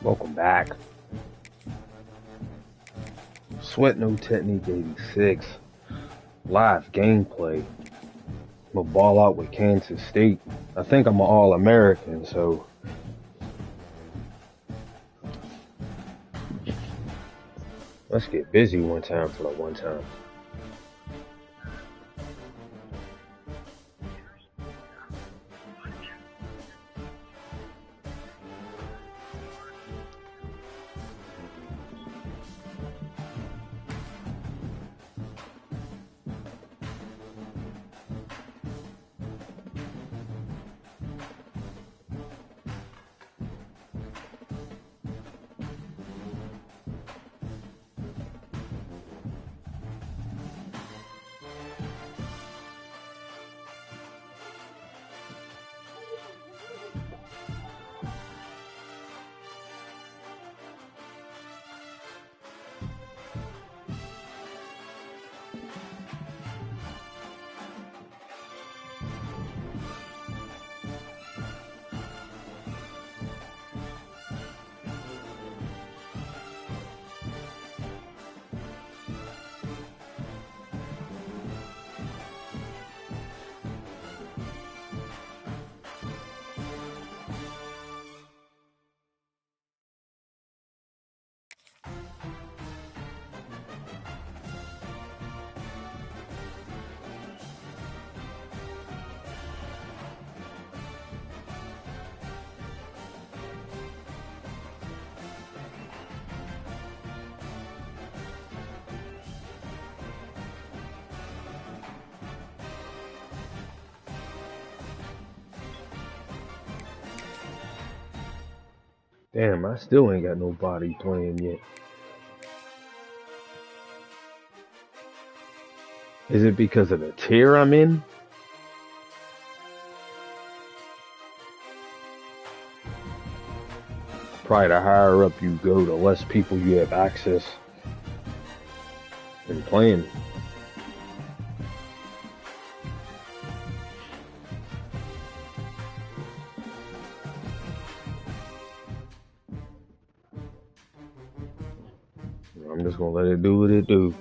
Welcome back. Sweat No Technique 86. Live gameplay. I'm gonna ball out with Kansas State. I think I'm an All-American, so let's get busy one time for the one time. Damn, I still ain't got nobody playing yet. Is it because of the tier I'm in? Probably the higher up you go, the less people you have access in playing. I'm just gonna let it do what it do.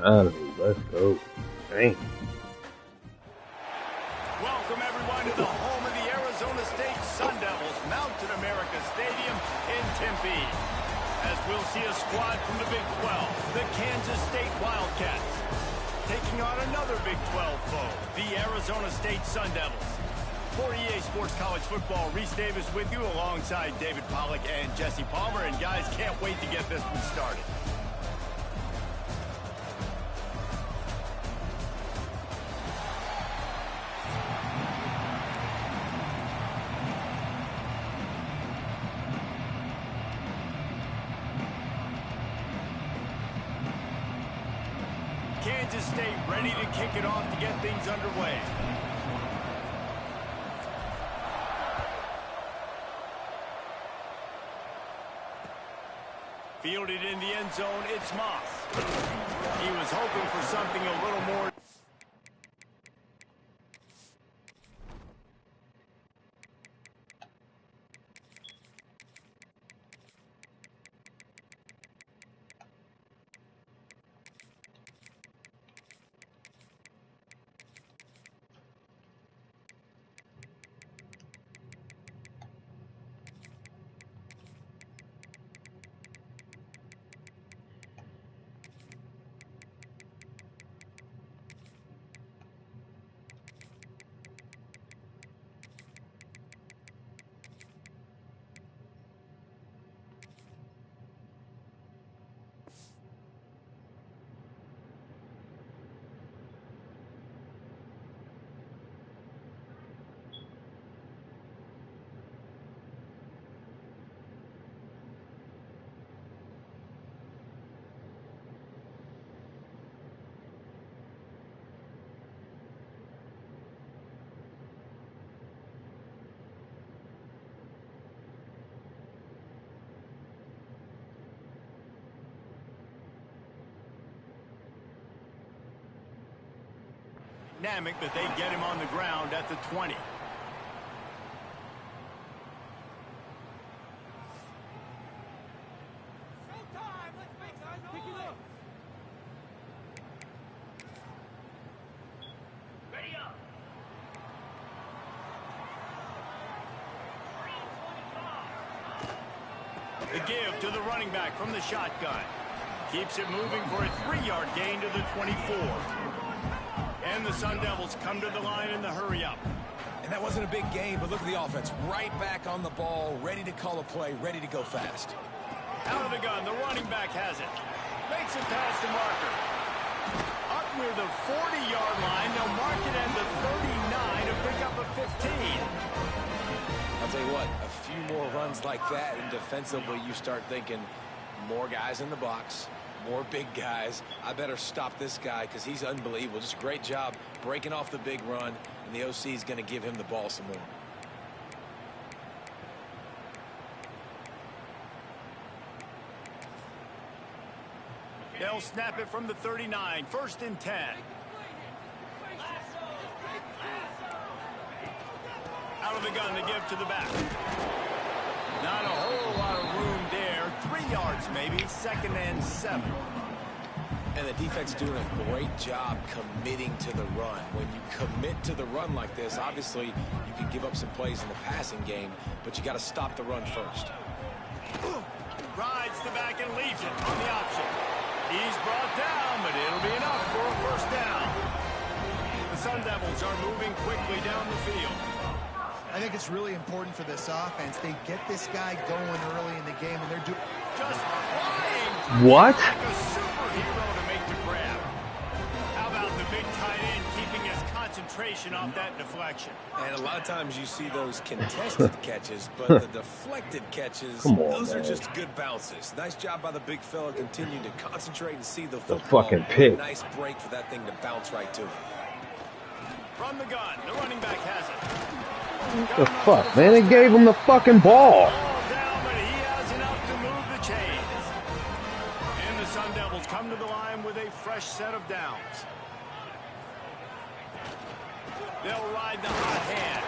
Finally, let's go. Dang. Welcome everyone to the home of the Arizona State Sun Devils, Mountain America Stadium in Tempe. As we'll see a squad from the Big 12, the Kansas State Wildcats, taking on another Big 12 foe, the Arizona State Sun Devils. For EA Sports College Football, Reese Davis with you alongside David Pollack and Jesse Palmer. And guys, can't wait to get this one started. Kansas State ready to kick it off to get things underway. Fielded in the end zone, it's Moss. He was hoping for something a little more. dynamic that they get him on the ground at the 20. The give to the running back from the shotgun. Keeps it moving for a 3-yard gain to the 24. And the Sun Devils come to the line in the hurry-up. And that wasn't a big gain, but look at the offense. Right back on the ball, ready to call a play, ready to go fast. Out of the gun, the running back has it. Makes it past the marker. Up near the 40-yard line, they'll mark it at the 39 to pick up a 15. I'll tell you what, a few more runs like that, and defensively you start thinking more guys in the box, more big guys. I better stop this guy because he's unbelievable. Just a great job breaking off the big run, and the OC is going to give him the ball some more. They'll snap it from the 39, 1st and 10. Out of the gun, the give to the back. Not a whole lot of room there. 3 yards maybe, 2nd and 7. And the defense doing a great job committing to the run. When you commit to the run like this, obviously you can give up some plays in the passing game, but you got to stop the run first. Rides the back and leaves it on the option. He's brought down, but it'll be enough for a 1st down. The Sun Devils are moving quickly down the field. I think it's really important for this offense. They get this guy going early in the game, and they're just flying. What? Like a superhero to make the grab. How about the big tight end keeping his concentration off that deflection? And a lot of times you see those contested catches, but the deflected catches, those are just good bounces. Nice job by the big fella continuing to concentrate and see the football. Fucking pick. Nice break for that thing to bounce right to him. From the gun, the running back has it. What the fuck, man? They gave him the fucking ball. Down, but he has enough to move the chains. And the Sun Devils come to the line with a fresh set of downs. They'll ride the hot hand.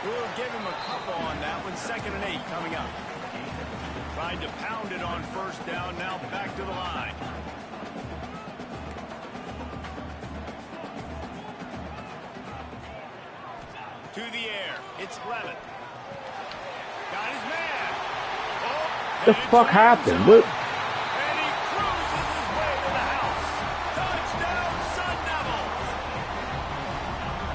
We'll give him a couple on that one. 2nd and 8 coming up. Tried to pound it on 1st down. Now back to the line. To the air. It's Levin. Got his man. Oh, The fuck happened? What? And he cruises his way to the house. Touchdown, Sun Devils.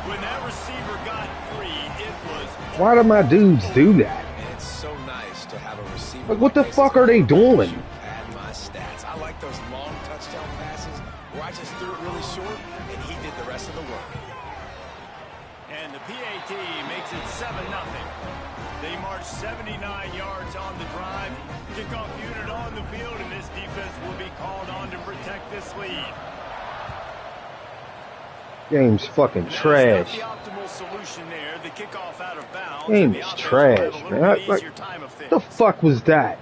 When that receiver got free, it was... Why do my dudes do that? And it's so nice to have a receiver. Like, what the fuck are they doing? Add my stats. I like those long touchdown passes where I just threw it really short, and he did the rest of the work. And the PAT makes it 7-0. They march 79 yards on the drive. Kickoff unit on the field, and this defense will be called on to protect this lead. Game's fucking trash. The optimal solution there. The kickoff out of bounds. Game is trash, man. Like, the fuck was that?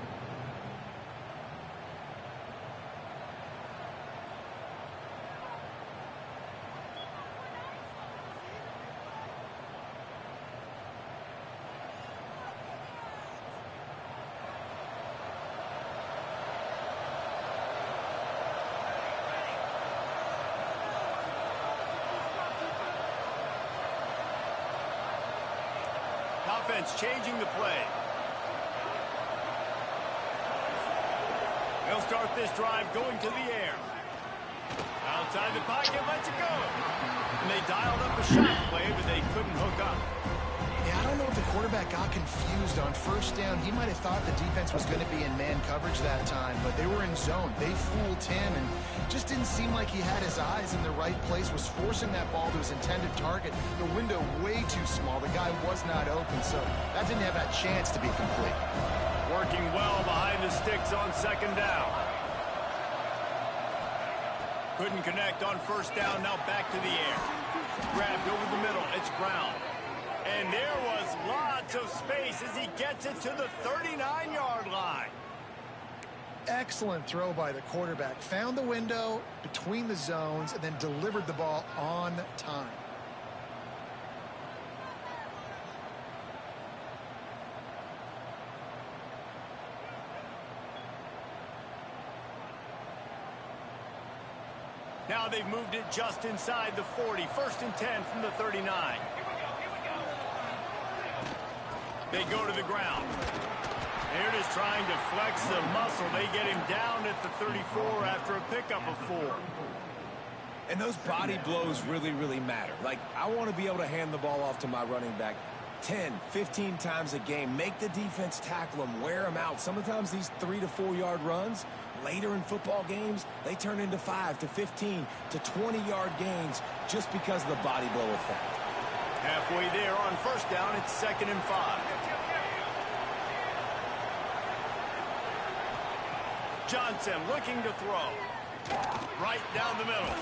Offense changing the play. They'll start this drive going to the air. Outside the pocket, lets it go. And they dialed up a shot play, but they couldn't hook up. Yeah, I don't know if the quarterback got confused on 1st down. He might have thought the defense was going to be in man coverage that time, but they were in zone. They fooled him, and just didn't seem like he had his eyes in the right place, was forcing that ball to his intended target. The window way too small. The guy was not open, so that didn't have that chance to be complete. Working well behind the sticks on 2nd down. Couldn't connect on 1st down, now back to the air. Grabbed over the middle, it's Brown. And there was lots of space as he gets it to the 39-yard line. Excellent throw by the quarterback. Found the window between the zones and then delivered the ball on time. Now they've moved it just inside the 40. 1st and 10 from the 39. They go to the ground. They're just trying to flex the muscle. They get him down at the 34 after a pickup of 4. And those body blows really, really matter. Like, I want to be able to hand the ball off to my running back 10, 15 times a game. Make the defense tackle them, wear them out. Sometimes these 3 to 4 yard runs, later in football games, they turn into 5 to 15 to 20-yard gains just because of the body blow effect. Halfway there on 1st down, it's 2nd and 5. Johnson looking to throw. Right down the middle.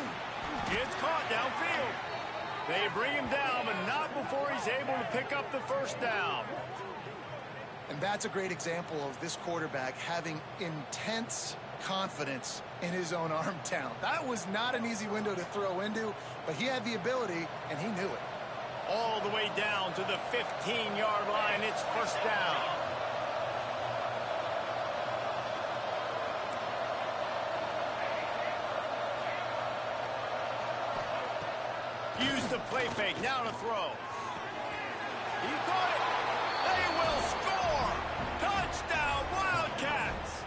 It's caught downfield. They bring him down, but not before he's able to pick up the 1st down. And that's a great example of this quarterback having intense confidence in his own arm talent. That was not an easy window to throw into, but he had the ability, and he knew it. All the way down to the 15-yard line. It's 1st down. Use the play fake. Now to throw. He caught it. They will score. Touchdown, Wildcats.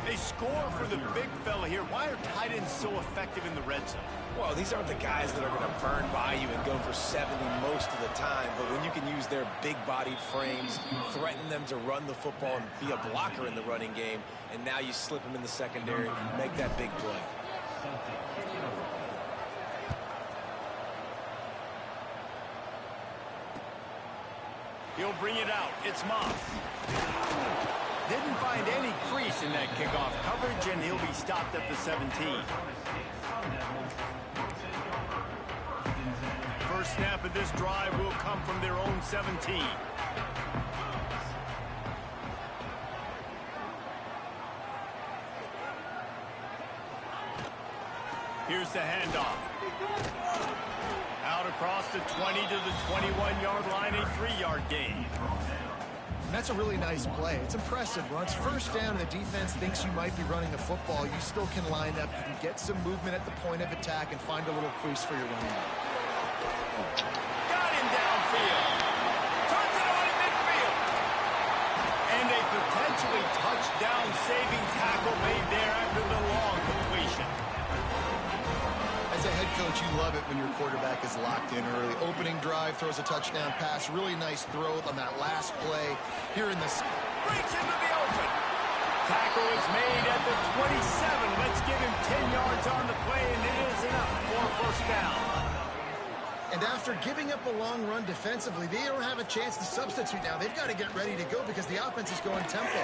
They score for the big fella here. Why are tight ends so effective in the red zone? Well, these aren't the guys that are going to burn by you and go for 70 most of the time, but when you can use their big-bodied frames, threaten them to run the football and be a blocker in the running game, and now you slip them in the secondary, make that big play. He'll bring it out. It's Moss. Didn't find any crease in that kickoff coverage, and he'll be stopped at the 17. First snap of this drive will come from their own 17. Here's the handoff. Out across the 20 to the 21-yard line, a 3-yard gain. And that's a really nice play. It's impressive. Once 1st down and the defense thinks you might be running the football, you still can line up. You can get some movement at the point of attack and find a little crease for your running back. Got him downfield. Turns it on in midfield. And a potentially touchdown-saving tackle made there after the long completion. As a head coach, you love it when your quarterback is locked in early. Opening drive, throws a touchdown pass. Really nice throw on that last play here in the... Breaks into the open. Tackle is made at the 27. Let's give him 10 yards on the play, and it is enough for a 1st down. And after giving up a long run defensively, they don't have a chance to substitute now. They've got to get ready to go because the offense is going tempo.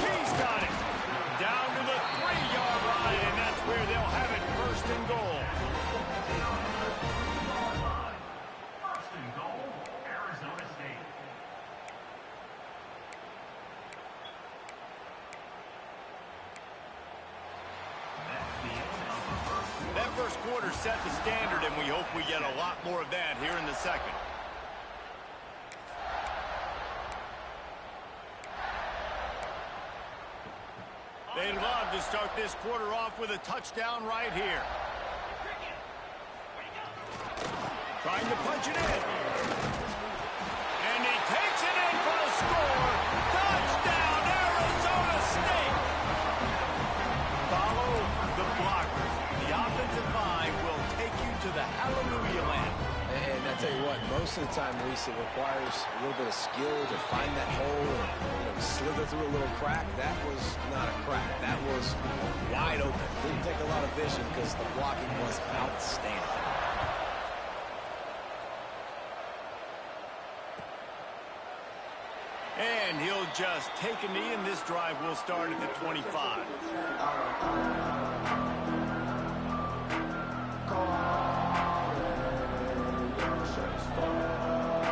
He's got it. Down to the 3-yard line, and that's where they'll have it. 1st and goal. First and goal, Arizona State. That first quarter set the standard, and we hope we get a lot more of that here in the second. They'd love to start this quarter off with a touchdown right here. Trying to punch it in. And he takes it in for the score. Touchdown, Arizona State. Follow the blockers. The offensive line will take you to the hallelujah land. And I tell you what, most of the time, Reese, it requires a little bit of skill to find that hole and slither through a little crack. That was not a crack. That was wide open. Didn't take a lot of vision because the blocking was outstanding. And he'll just take a knee, and this drive will start at the 25.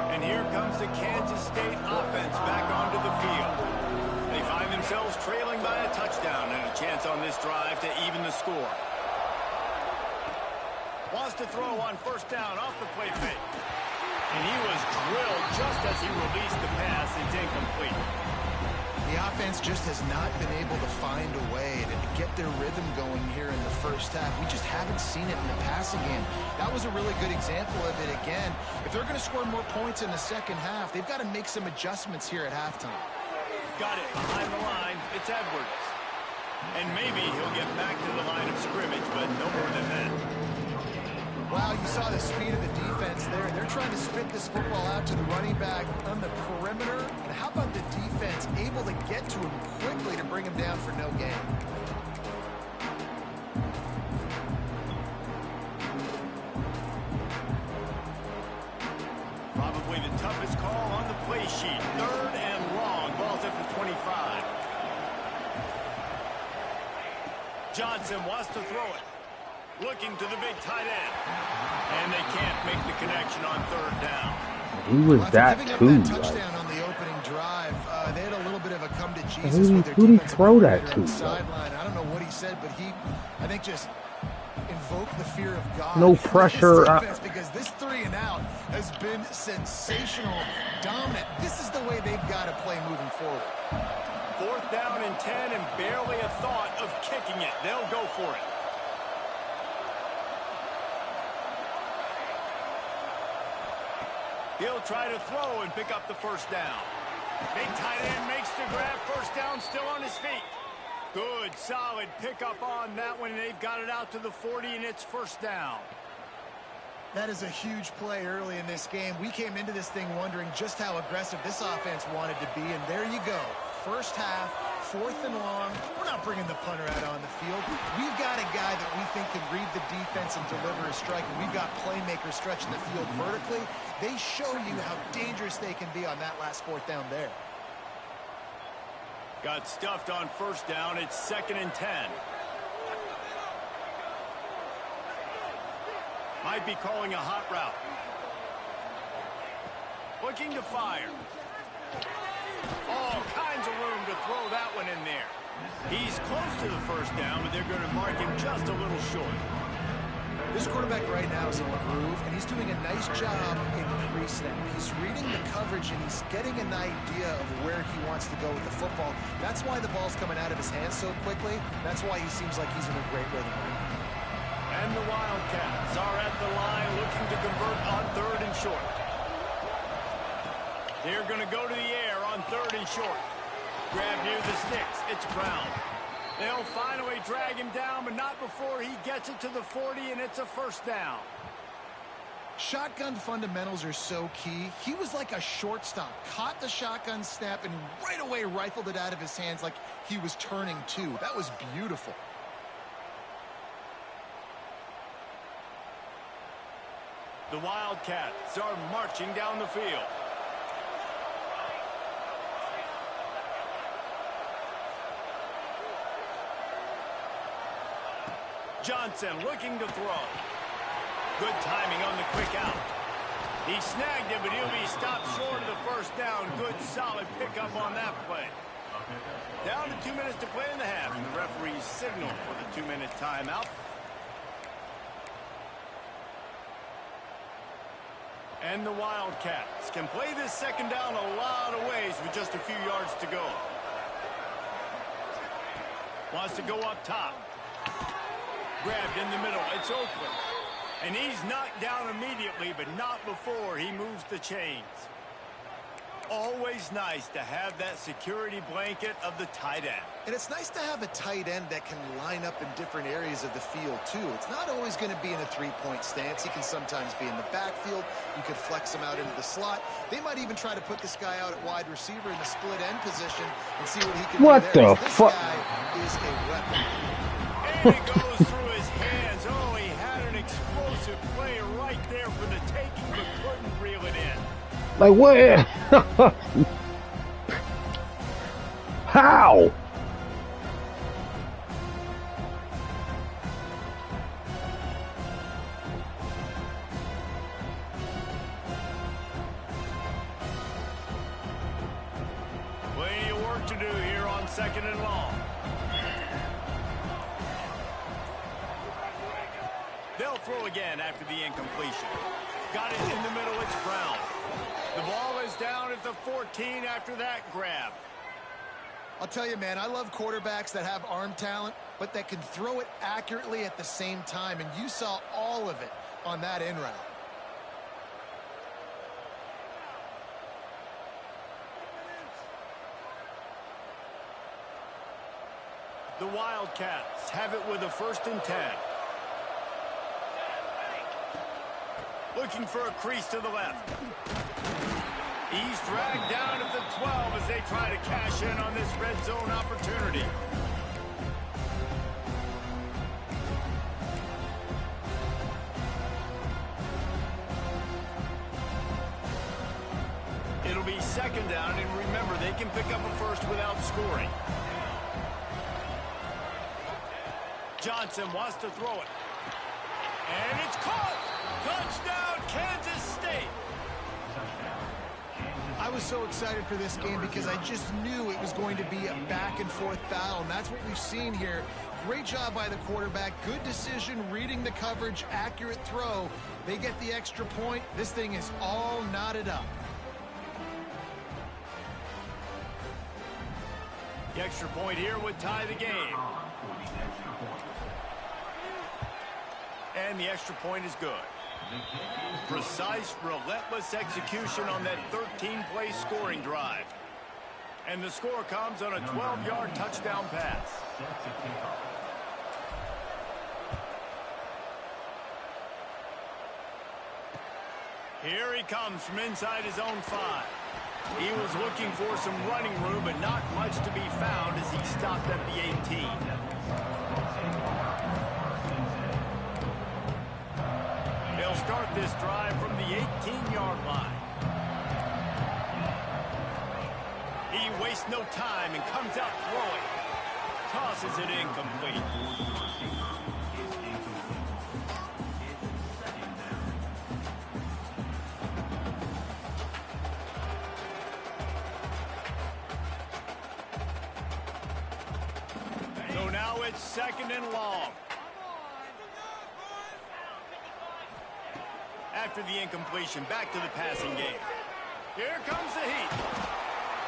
And here comes the Kansas State offense back onto the field. They find themselves trailing by a touchdown and a chance on this drive to even the score. Wants to throw on first down off the play fake. And he was drilled just as he released the pass. It's incomplete. The offense just has not been able to find a way to get their rhythm going here in the first half. We just haven't seen it in the passing game. That was a really good example of it again. If they're going to score more points in the second half, they've got to make some adjustments here at halftime. Got it behind the line. It's Edwards. And maybe he'll get back to the line of scrimmage, but no more than that. Wow, you saw the speed of the defense there. They're trying to spit this football out to the running back on the perimeter. And how about the defense able to get to him quickly to bring him down for no gain? Probably the toughest call on the play sheet. 3rd and long. Ball's at the 25. Johnson wants to throw it. Looking to the big tight end. And they can't make the connection on 3rd down. Who was that Giving up to? that touchdown on the opening drive, they had a little bit of a come to Jesus Who with their did he defensive throw that coordinator to, on the though? sideline. I don't know what he said, but he, I think, just invoked the fear of God. No with this pressure. defense, because this 3 and out has been sensational, dominant. This is the way they've got to play moving forward. 4th down and 10 and barely a thought of kicking it. They'll go for it. He'll try to throw and pick up the first down. Big tight end makes the grab. First down, still on his feet. Good, solid pickup on that one. They've got it out to the 40, and it's first down. That is a huge play early in this game. We came into this thing wondering just how aggressive this offense wanted to be, and there you go. First half, 4th and long. We're not bringing the punter out on the field. We've got a guy that we think can read the defense and deliver a strike, and we've got playmakers stretching the field vertically. They show you how dangerous they can be on that last 4th down there. Got stuffed on first down. It's 2nd and 10. Might be calling a hot route. Looking to fire. All kinds of room to throw that one in there. He's close to the first down, but they're going to mark him just a little short. This quarterback right now is in the groove, and he's doing a nice job in pre-snap. He's reading the coverage, and he's getting an idea of where he wants to go with the football. That's why the ball's coming out of his hands so quickly. That's why he seems like he's in a great rhythm. And the Wildcats are at the line looking to convert on 3rd and short. They're going to go to the air on 3rd and short. Grab near the sticks. It's Brown. They'll finally drag him down, but not before he gets it to the 40, and it's a first down. Shotgun fundamentals are so key. He was like a shortstop. Caught the shotgun snap and right away rifled it out of his hands like he was turning two. That was beautiful. The Wildcats are marching down the field. Johnson looking to throw. Good timing on the quick out. He snagged it, but he'll be stopped short of the first down. Good, solid pickup on that play. Down to 2 minutes to play in the half. And the referee signaled for the 2-minute timeout. And the Wildcats can play this second down a lot of ways with just a few yards to go. Wants to go up top. Grabbed in the middle. It's Oakland. And he's knocked down immediately, but not before he moves the chains. Always nice to have that security blanket of the tight end. And it's nice to have a tight end that can line up in different areas of the field, too. It's not always going to be in a three-point stance. He can sometimes be in the backfield. You could flex him out into the slot. They might even try to put this guy out at wide receiver in the split end position and see what he can What do there. the fuck? This guy is a weapon. And it goes through his hands. Oh, he had an explosive play right there for the taking, but couldn't reel it in. Like what? How? Plenty of work to do here second and long. They'll throw again after the incompletion. Got it in the middle, it's Brown. The ball is down at the 14 after that grab. I'll tell you, man, I love quarterbacks that have arm talent, but that can throw it accurately at the same time, and you saw all of it on that in route. The Wildcats have it with a 1st and 10. Looking for a crease to the left. He's dragged down at the 12 as they try to cash in on this red zone opportunity. It'll be 2nd down, and remember, they can pick up a first without scoring. Johnson wants to throw it. And it's caught! Touchdown, Kansas State! I was so excited for this game because I just knew it was going to be a back-and-forth battle, and that's what we've seen here. Great job by the quarterback. Good decision, reading the coverage, accurate throw. They get the extra point. This thing is all knotted up. The extra point here would tie the game. And the extra point is good. Precise, relentless execution on that 13-play scoring drive. And the score comes on a 12-yard touchdown pass. Here he comes from inside his own 5. He was looking for some running room, but not much to be found as he stopped at the 18. They'll start this drive from the 18-yard line. He wastes no time and comes out throwing. Tosses it incomplete. So now it's 2nd and long. After the incompletion, back to the passing game. Here comes the heat.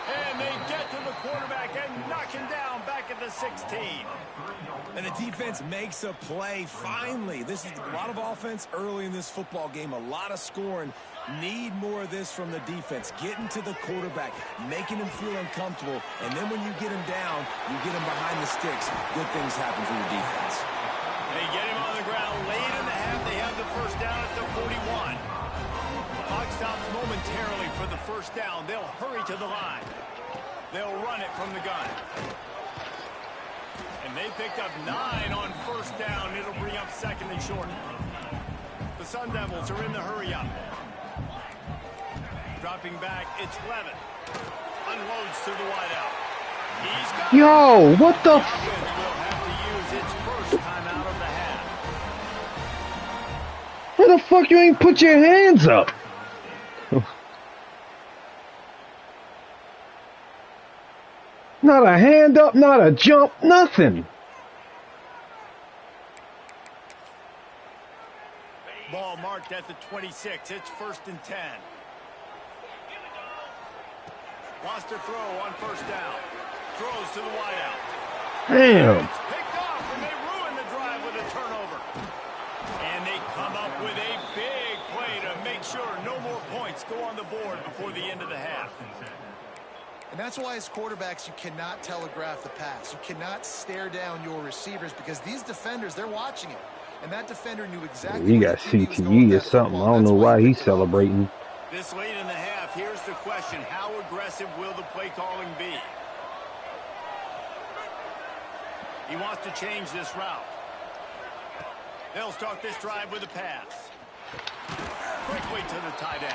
And they get to the quarterback and knock him down back at the 16. And the defense makes a play, finally. This is a lot of offense early in this football game, a lot of scoring. Need more of this from the defense. Getting to the quarterback, making him feel uncomfortable, and then when you get him down, you get him behind the sticks. Good things happen for your defense. They get him on the ground late in the half. They have the 1st down at the 41. Clock stops momentarily for the 1st down. They'll hurry to the line. They'll run it from the gun. And they picked up 9 on 1st down. It'll bring up 2nd and short. The Sun Devils are in the hurry up. Dropping back, it's Levin. Unloads to the wideout. He's got Yo, what the? will have to use its 1st time out of the half. Where the fuck you ain't put your hands up? Not a hand up, not a jump, nothing. Ball marked at the 26. It's 1st and 10. Wants to throw on 1st down. Throws to the wideout. Damn. It's picked off, and they ruin the drive with a turnover. And they come up with a big play to make sure no more points go on the board before the end of the half. And that's why as quarterbacks, you cannot telegraph the pass. You cannot stare down your receivers because these defenders, they're watching it. And that defender knew exactly. He got CTE or something. I don't know why he's celebrating. This late in the half, here's the question. How aggressive will the play calling be? He wants to change this route. They'll start this drive with a pass. Quickly to the tight end.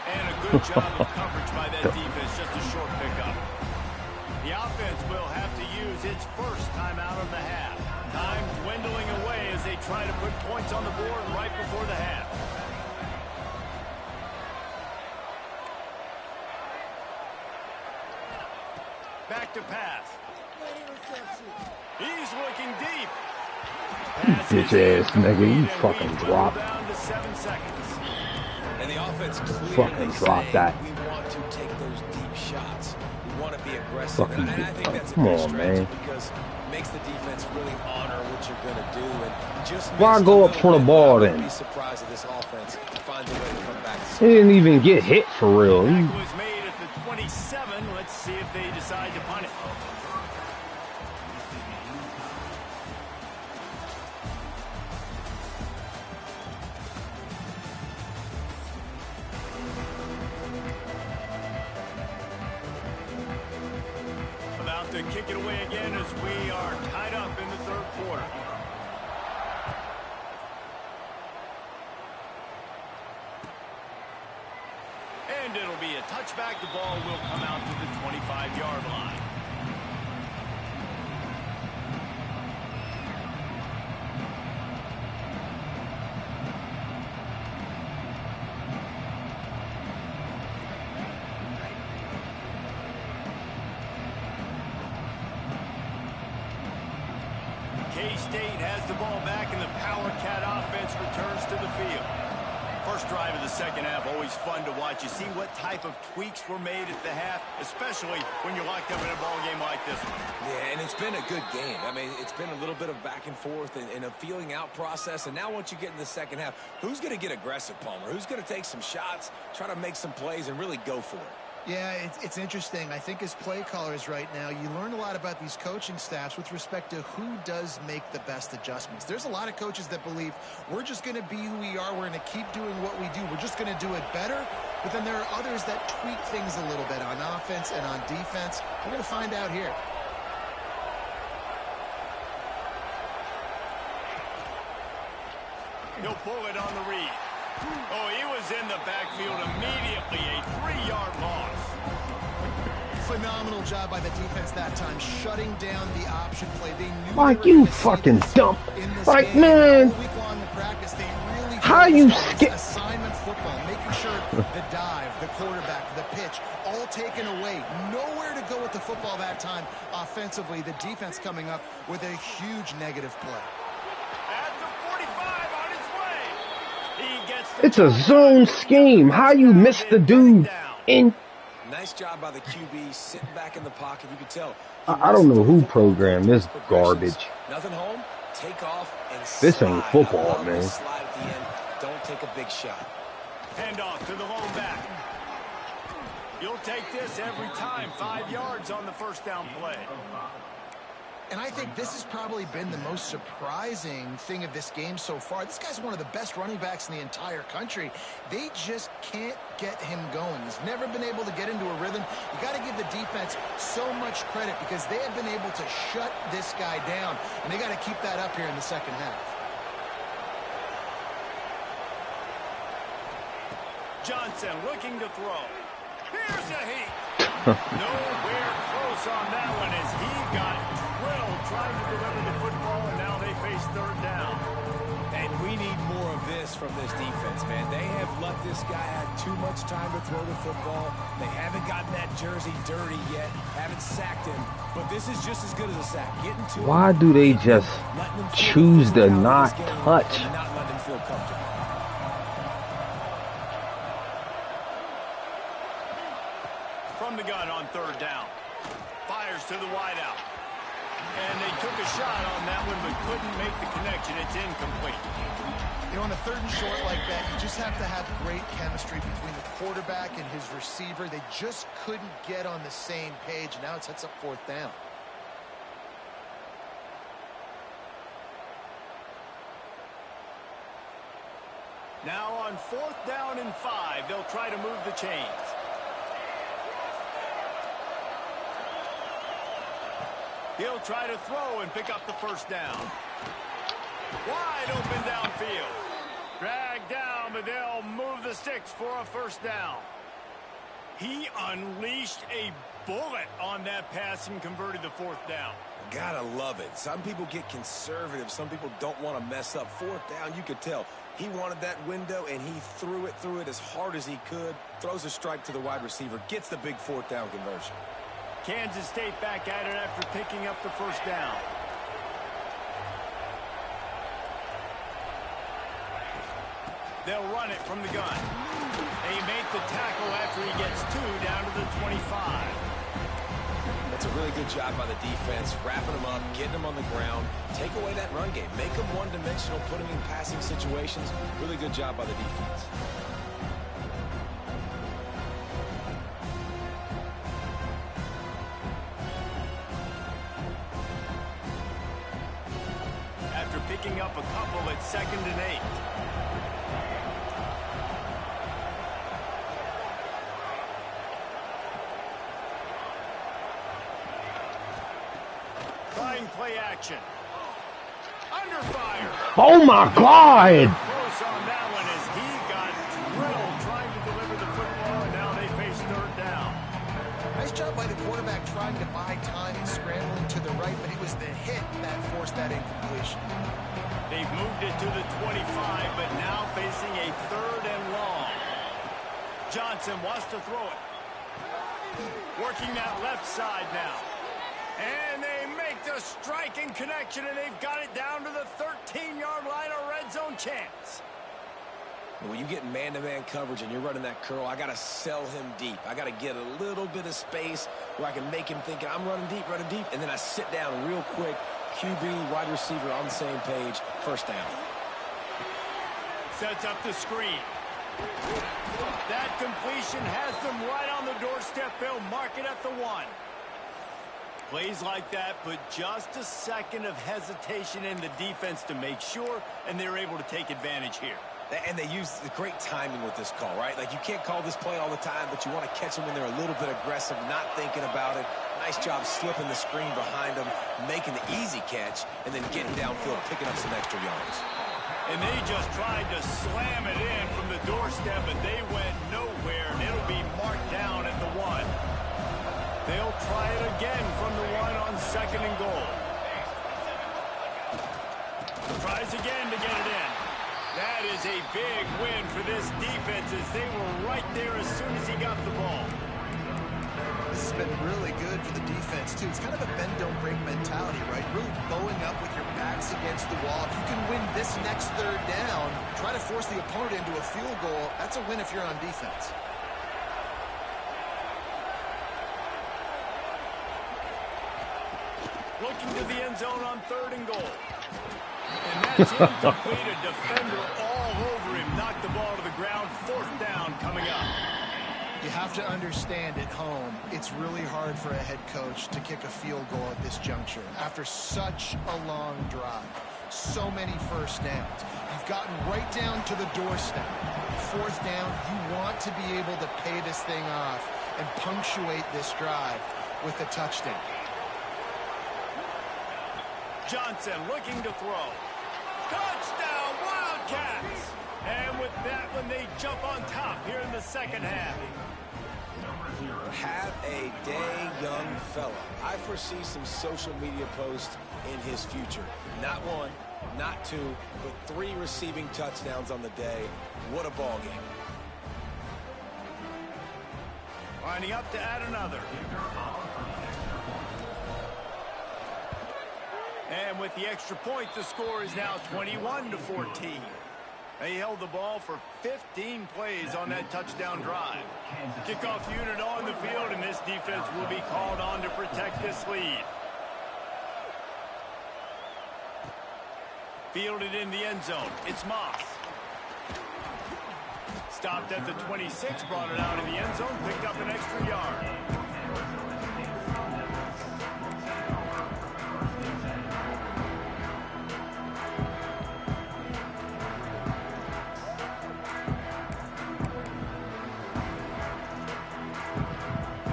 And a good job of coverage by that defense, just a short pickup. The offense will have to use its 1st time out of the half. Time dwindling away as they try to put points on the board right before the half. Back to pass. He's looking deep. Bitch ass nigga, you fucking drop. Down to 7 seconds. And the offense clearly Fucking drop saying that. we want to take those deep shots. We want to be aggressive. Fucking And I think that's a come good on, strategy man. because it makes the defense really honor what you're going to do. And just Why missed go a up for the little bit, ball but I wouldn't then? be surprised if this offense finds a way to come back. He didn't even get hit for real. He, Tackle was made at the 27. Let's see if they decide to punt it. About to kick it away again as we are tied up in the third quarter. And it'll be a touchback. The ball will come out to the 25-yard line. K-State has the ball back, and the Power Cat offense returns to the field. First drive of the second half, always fun to watch. You see what type of tweaks were made at the half, especially when you're locked up in a ball game like this one. Yeah, and it's been a good game. I mean, it's been a little bit of back and forth and a feeling out process. And now once you get in the second half, who's going to get aggressive, Palmer? Who's going to take some shots, try to make some plays, and really go for it? Yeah, it's interesting. I think as play callers right now, you learn a lot about these coaching staffs with respect to who does make the best adjustments. There's a lot of coaches that believe we're just going to be who we are. We're going to keep doing what we do. We're just going to do it better. But then there are others that tweak things a little bit on offense and on defense. We're going to find out here. He'll pull it on the read. Oh, he was in the backfield immediately. A 3-yard loss. Phenomenal job by the defense that time, shutting down the option play. They knew like they were you gonna see fucking this dump. in this Like game. man, All week long in practice, they really how you focused on skip? assignment football, making sure the dive, the quarterback, the pitch, all taken away. Nowhere to go with the football that time offensively. The defense coming up with a huge negative play. At the 45 on his way. He gets the It's a zone scheme. How you miss the dude in? Nice job by the QB sitting back in the pocket. You can tell. I don't know who programmed this garbage. Nothing home. Take off and This ain't slide. football, I love man. this slide at the end. Don't take a big shot. Handoff to the lone back. You'll take this every time. 5 yards on the first down play. And I think this has probably been the most surprising thing of this game so far. This guy's one of the best running backs in the entire country. They just can't get him going. He's never been able to get into a rhythm. You got to give the defense so much credit because they have been able to shut this guy down. And they got to keep that up here in the second half. Johnson looking to throw. Here's a heat. Nowhere close on that one as he got drilled trying to deliver the football, and now they face third down. And we need more of this from this defense, man. They have let this guy have too much time to throw the football. They haven't gotten that jersey dirty yet, haven't sacked him. But this is just as good as a sack. Getting to Why him, do they just letting him feel choose the to physicality not of this game touch? and not letting him feel comfortable. From the gun on third down. Fires to the wideout. And they took a shot on that one but couldn't make the connection. It's incomplete. You know, on a third and short like that, you just have to have great chemistry between the quarterback and his receiver. They just couldn't get on the same page. Now it sets up fourth down. Now on fourth down and 5, they'll try to move the chains. He'll try to throw and pick up the first down. Wide open downfield. Dragged down, but they'll move the sticks for a first down. He unleashed a bullet on that pass and converted the fourth down. Gotta love it. Some people get conservative. Some people don't want to mess up. Fourth down, you could tell. He wanted that window, and he threw it as hard as he could. Throws a strike to the wide receiver. Gets the big fourth down conversion. Kansas State back at it after picking up the first down. They'll run it from the gun. They make the tackle after he gets 2 down to the 25. That's a really good job by the defense, wrapping them up, getting them on the ground, take away that run game, make them one-dimensional, put them in passing situations. Really good job by the defense. After picking up a couple at 2nd and 8. Trying play action. Under fire. Oh my God! Close on that one as he got drilled trying to deliver the football, and now they face 3rd down. Nice job by the quarterback trying to buy time and scrambling to the right, but it was the hit that forced that incompletion. They've moved it to the 25, but now facing a 3rd and long. Johnson wants to throw it. Working that left side now. And they make the striking connection, and they've got it down to the 13-yard line, a red zone chance. When you get man-to-man coverage and you're running that curl, I got to sell him deep. I got to get a little bit of space where I can make him think I'm running deep, and then I sit down real quick. QB, wide receiver on the same page, 1st down. Sets up the screen. That completion has them right on the doorstep. They'll mark it at the 1. Plays like that put just a second of hesitation in the defense to make sure, and they're able to take advantage here. And they use the great timing with this call, right? Like, you can't call this play all the time, but you want to catch them when they're a little bit aggressive, not thinking about it. Nice job slipping the screen behind them, making the easy catch, and then getting downfield, picking up some extra yards. And they just tried to slam it in from the doorstep, but they went nowhere, and it'll be marked down at the 1. They'll try it again from the 1 on 2nd and goal. Tries again to get it in. That is a big win for this defense as they were right there as soon as he got the ball. This has been really good for the defense, too. It's kind of a bend-don't-break mentality, right? Really bowing up with your backs against the wall. If you can win this next 3rd down, try to force the opponent into a field goal, that's a win if you're on defense. Looking to the end zone on 3rd and goal. And that's incomplete. A defender all over him. Knocked the ball to the ground. 4th down coming up. You have to understand at home, it's really hard for a head coach to kick a field goal at this juncture. After such a long drive, so many 1st downs. You've gotten right down to the doorstep. 4th down, you want to be able to pay this thing off and punctuate this drive with a touchdown. Johnson looking to throw. Touchdown, Wildcats! And with that one, they jump on top here in the 2nd half. Have a day, young fella. I foresee some social media posts in his future. Not 1, not 2, but 3 receiving touchdowns on the day. What a ball game. Lining up to add another. And with the extra point, the score is now 21-14. They held the ball for 15 plays on that touchdown drive. Kickoff unit on the field, and this defense will be called on to protect this lead. Fielded in the end zone. It's Moss. Stopped at the 26, brought it out in the end zone, picked up an extra yard.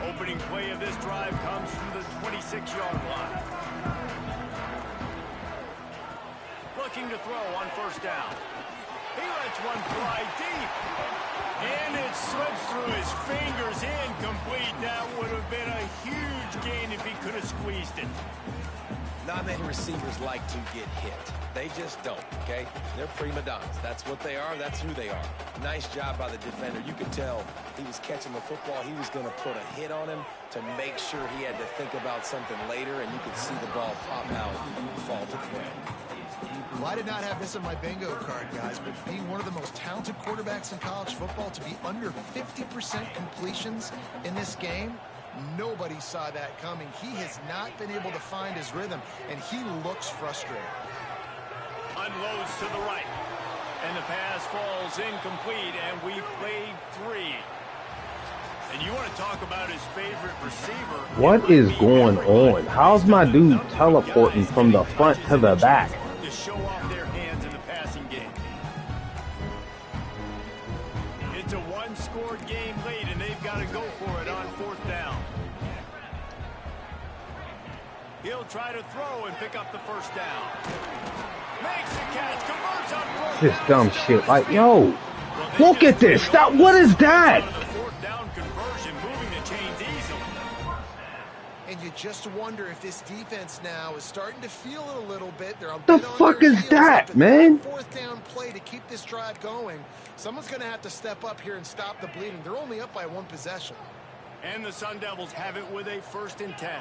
Opening play of this drive comes from the 26-yard line. Looking to throw on 1st down. He lets one fly deep. And it slips through his fingers, incomplete. That would have been a huge gain if he could have squeezed it. Not many receivers like to get hit. They just don't, okay? They're prima donnas. That's what they are. That's who they are. Nice job by the defender. You could tell he was catching the football. He was going to put a hit on him to make sure he had to think about something later, and you could see the ball pop out and fall to the ground. Well, I did not have this on my bingo card, guys, but being one of the most talented quarterbacks in college football, to be under 50% completions in this game, nobody saw that coming. He has not been able to find his rhythm, and he looks frustrated. Unloads to the right. And the pass falls incomplete, and we've played 3. And you want to talk about his favorite receiver. What is going on? How's my dude teleporting from the front to the back? To show off their hands in the passing game. It's a one-score game late, and they've got to go for it on 4th down. He'll try to throw and pick up the first down. Makes the catch, converts on 4th This down. dumb shit. Like, yo, look at this. Stop. What is that? The 4th down conversion, moving the chains easily. And you just wonder if this defense now is starting to feel it a little bit. They're a The bit on fuck their is heels that, after man? 4th down play to keep this drive going. Someone's going to have to step up here and stop the bleeding. They're only up by 1 possession. And the Sun Devils have it with a 1st and 10.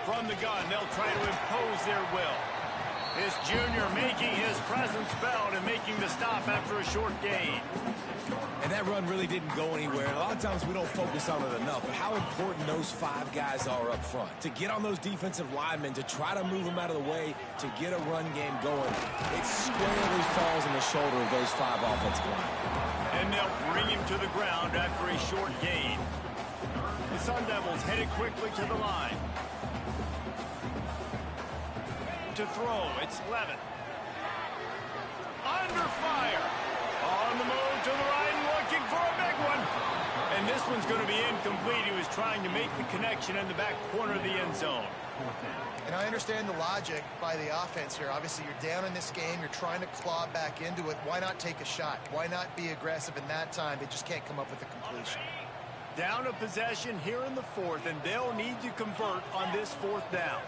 From the gun, they'll try to impose their will. This junior making his presence felt and making the stop after a short gain. And that run really didn't go anywhere. And a lot of times we don't focus on it enough, but how important those 5 guys are up front. To get on those defensive linemen, to try to move them out of the way, to get a run game going, it squarely falls on the shoulder of those 5 offensive linemen. And they'll bring him to the ground after a short gain. The Sun Devils headed quickly to the line. To throw, it's Levitt. Under fire. On the move to the right and looking for a big one. And this one's going to be incomplete. He was trying to make the connection in the back corner of the end zone. And I understand the logic by the offense here. Obviously, you're down in this game. You're trying to claw back into it. Why not take a shot? Why not be aggressive in that time? They just can't come up with a completion. Down a possession here in the 4th, and they'll need to convert on this 4th down.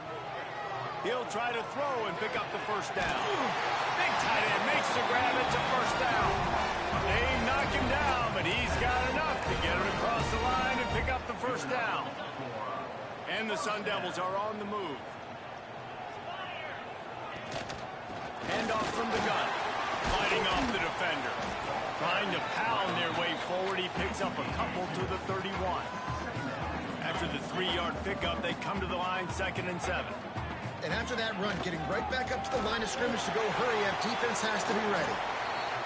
He'll try to throw and pick up the first down. Big tight end makes the grab. It's a first down. They knock him down, but he's got enough to get it across the line and pick up the first down. And the Sun Devils are on the move. Handoff from the gun. Fighting off the defender. Trying to pound their way forward. He picks up a couple to the 31. After the 3-yard pickup, they come to the line 2nd and 7. And after that run, getting right back up to the line of scrimmage to go hurry up, defense has to be ready.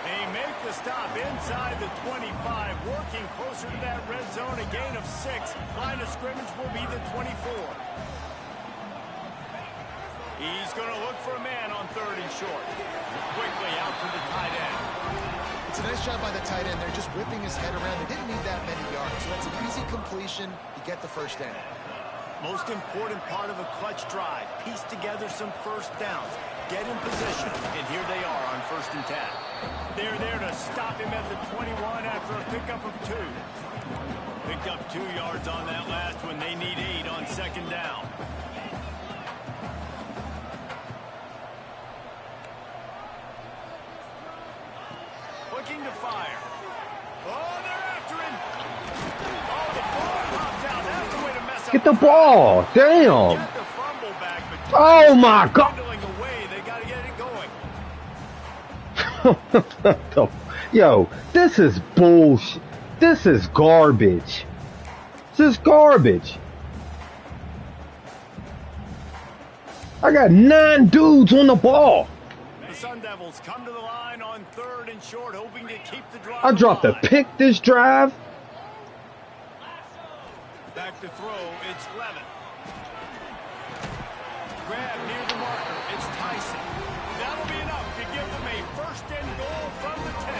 They make the stop inside the 25, working closer to that red zone, a gain of 6. Line of scrimmage will be the 24. He's going to look for a man on 3rd and short. Quickly out to the tight end. It's a nice job by the tight end. They're just whipping his head around. They didn't need that many yards, so that's an easy completion. You get the first down. Most important part of a clutch drive. Piece together some first downs. Get in position. And here they are on 1st and 10. They're there to stop him at the 21 after a pickup of 2. Picked up 2 yards on that last one. They need 8 on 2nd down. Looking to fire. Oh, they're after him. Oh, the ball popped out. That's the way to mess up. Get the ball. Damn. Get the fumble back, but Oh my God. handling away. They got to get it going. Yo, this is bullshit. This is garbage. This is garbage. I got 9 dudes on the ball. The Sun Devils come to the line on 3rd and short, hoping to keep the drive I dropped a alive. pick this drive. Back to throw, it's Levitt. Grab near the marker, it's Tyson. That'll be enough to give them a 1st and goal from the 10.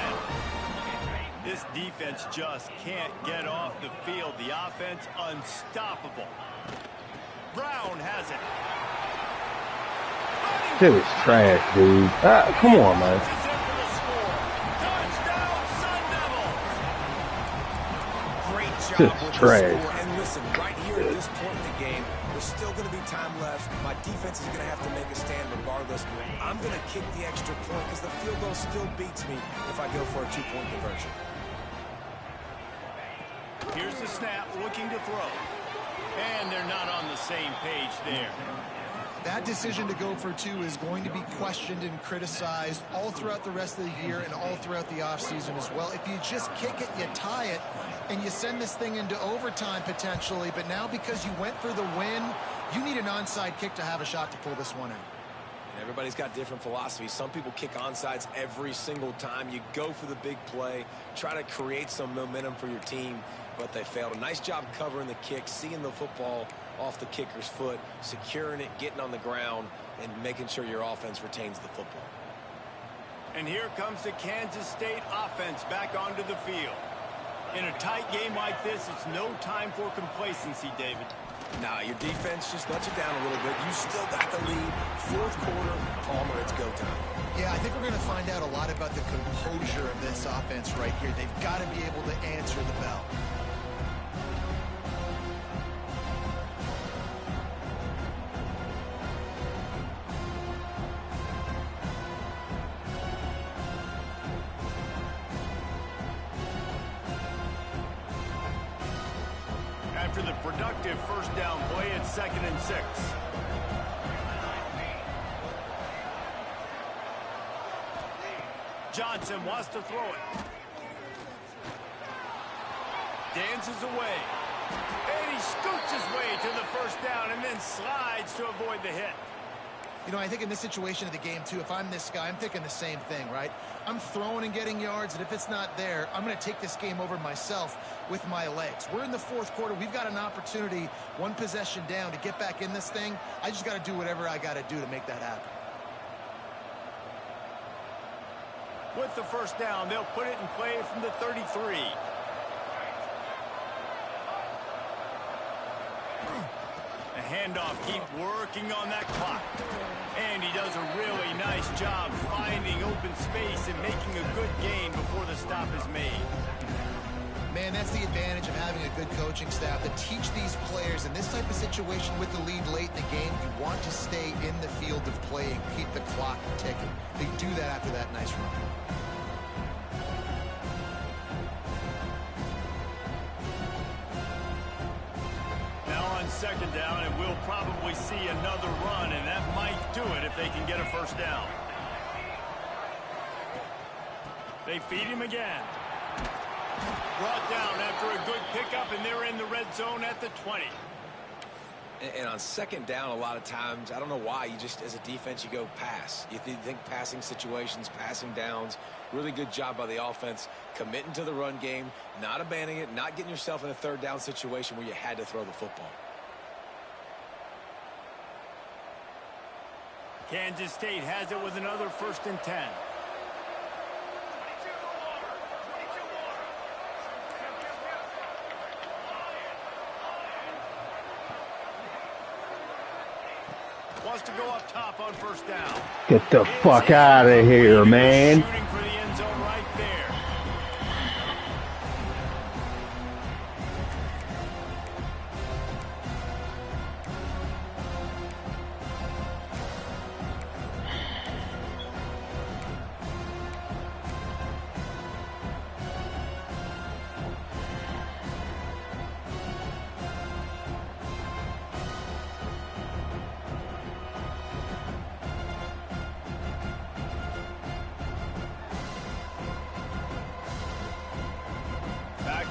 This defense just can't get off the field. The offense unstoppable. Brown has it. Shit is trash, dude. Come on, man. This is it for the job with the trash. score. And listen, right here at this point in the game, there's still going to be time left. My defense is going to have to make a stand regardless. I'm going to kick the extra point because the field goal still beats me if I go for a two-point conversion. Here's the snap, looking to throw. And they're not on the same page there. That decision to go for two is going to be questioned and criticized all throughout the rest of the year and all throughout the offseason as well. If you just kick it, you tie it, and you send this thing into overtime potentially, but now because you went for the win, you need an onside kick to have a shot to pull this one out. And everybody's got different philosophies. Some people kick onsides every single time. You go for the big play, try to create some momentum for your team, but they failed. A nice job covering the kick, seeing the football off the kicker's foot, securing it, getting on the ground, and making sure your offense retains the football. And here comes the Kansas State offense back onto the field. In a tight game like this, it's no time for complacency, David. Nah, your defense just lets you down a little bit. You still got the lead. Fourth quarter, Palmer, it's go time. Yeah, I think we're going to find out a lot about the composure of this offense right here. They've got to be able to answer the bell. After the productive first down play, it's 2nd and 6. Johnson wants to throw it. Dances away. And he scoots his way to the first down and then slides to avoid the hit. You know, I think in this situation of the game, too, if I'm this guy, I'm thinking the same thing, right? I'm throwing and getting yards, and if it's not there, I'm going to take this game over myself with my legs. We're in the fourth quarter. We've got an opportunity, one possession down, to get back in this thing. I just got to do whatever I got to do to make that happen. With the first down, they'll put it in play from the 33. The handoff, keep working on that clock. And he does a really nice job finding open space and making a good gain before the stop is made. Man, that's the advantage of having a good coaching staff that teach these players in this type of situation with the lead late in the game. You want to stay in the field of play and keep the clock ticking. They do that after that nice run. Second down, and we'll probably see another run, and that might do it if they can get a first down. They feed him again. Brought down after a good pickup, and they're in the red zone at the 20. And on second down, a lot of times, I don't know why, you just, as a defense, you go pass. You think passing situations, passing downs. Really good job by the offense, committing to the run game, not abandoning it, not getting yourself in a third down situation where you had to throw the football. Kansas State has it with another 1st and 10. Wants to go up top on first down. Get the fuck out of here, man. Shooting for the end zone right there.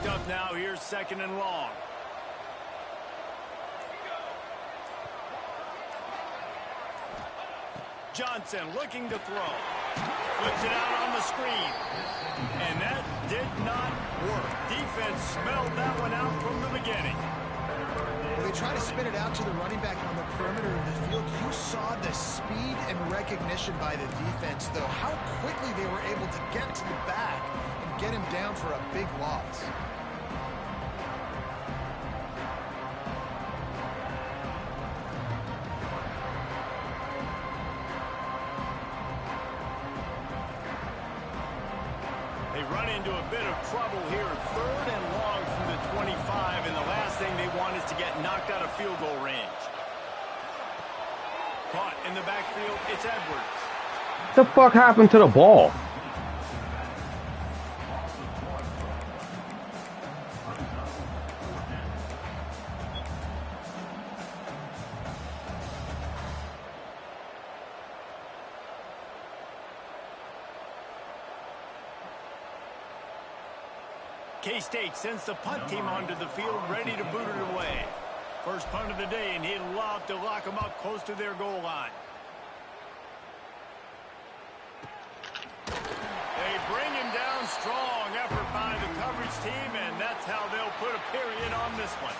Up now, here's 2nd and long. Johnson looking to throw. Flips it out on the screen. And that did not work. Defense smelled that one out from the beginning. When they try to spin it out to the running back on the perimeter of the field, you saw the speed and recognition by the defense, though. How quickly they were able to get to the back and get him down for a big loss. They run into a bit of trouble here. 3rd and long from the 25, and the last thing they want is to get knocked out of field goal range. Caught in the backfield, it's Edwards. What the fuck happened to the ball? K-State sends the punt team onto the field, ready to boot it away. First punt of the day, and he'd love to lock them up close to their goal line. They bring him down. Strong effort by the coverage team, and that's how they'll put a period on this one.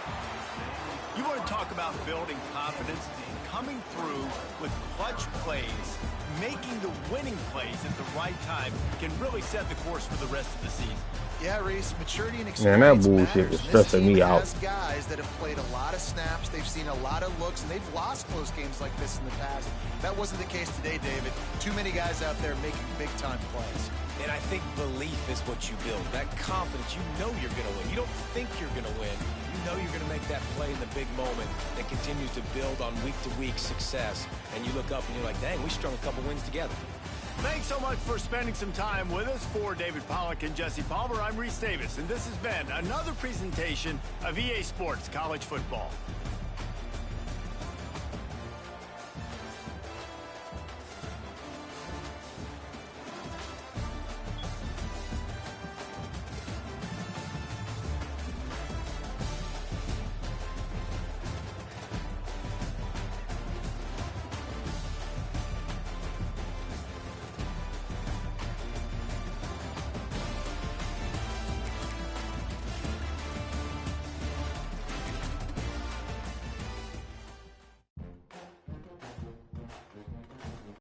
You want to talk about building confidence? Coming through with clutch plays, making the winning plays at the right time can really set the course for the rest of the season. Yeah, Reese, maturity and Man, that experience bullshit matters. is stressing me out. This team has guys that have played a lot of snaps, they've seen a lot of looks, and they've lost close games like this in the past. That wasn't the case today, David. Too many guys out there making big-time plays. And I think belief is what you build. That confidence, you know you're going to win. You don't think you're going to win. You know you're going to make that play in the big moment that continues to build on week-to-week success. And you look up and you're like, dang, we strung a couple wins together. Thanks so much for spending some time with us. For David Pollack and Jesse Palmer, I'm Reese Davis, and this has been another presentation of EA Sports College Football.